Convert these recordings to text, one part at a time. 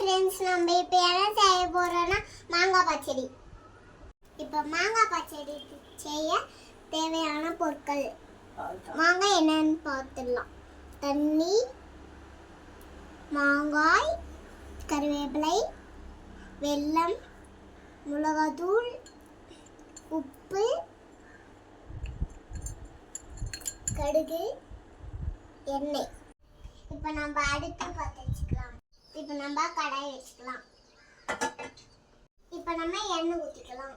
Friends, நம்ம இப்போ என்ன செய்ய போறோம்னா மாங்காய் பச்சடி. இப்போ மாங்காய் பச்சடி செய்ய தேவையான பொருட்கள் மாங்காய் என்னன்னு பார்த்துடலாம். தண்ணி, மாங்காய், கறிவேப்பிலை, வெல்லம், மிளகாத்தூள், உப்பு, கடுகு, எண்ணெய். இப்போ நம்ம அடுப்பு பற்ற வச்சுக்கலாம். இப்போ நம்ம கடாய் வச்சுக்கலாம். இப்போ நம்ம எண்ணெய் ஊற்றிக்கலாம்.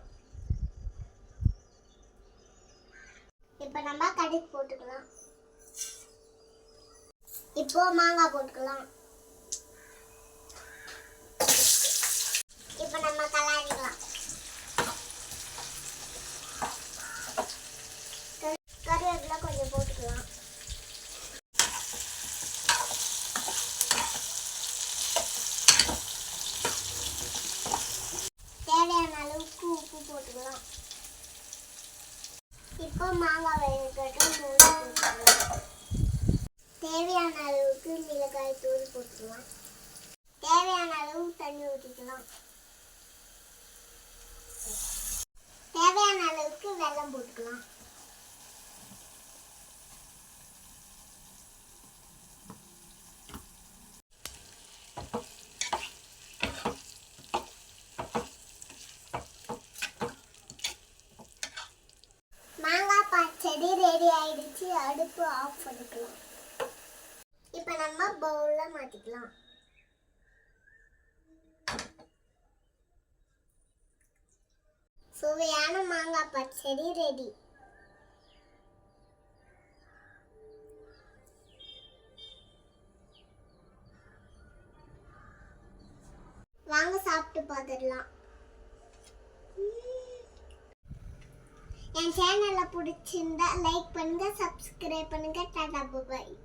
இப்போ நம்ம கடுகு போட்டுக்கலாம். இப்போ மாங்காய் போட்டுக்கலாம். இப்போ நம்ம கலாரிக்கலாம். கருவேப்பிலை கொஞ்சம் போட்டுக்கலாம். தேவையான அளவுக்கு உப்பு போட்டுக்கலாம். இப்போ மாங்காய் வேகட்டும் போட்டுக்கலாம். தேவையான அளவுக்கு மிளகாய் தூள் போட்டுக்கலாம். தேவையான அளவு தண்ணி ஊற்றிக்கலாம். தேவையான அளவுக்கு வெல்லம் போட்டுக்கலாம். மாங்காய் பச்சடி ரெடி ஆயிடுச்சு. அடுப்பு ஆஃப் பண்ணிக்கலாம். இப்போ நம்ம பவுல்ல மாத்திக்கலாம். சுவையான மாங்காய் பச்சடி ரெடி. வாங்க சாப்பிட்டு பார்த்துடலாம். என் சேனலை பிடிச்சிருந்தா லைக் பண்ணுங்க, சப்ஸ்கிரைப் பண்ணுங்க. டாடா, பாய்.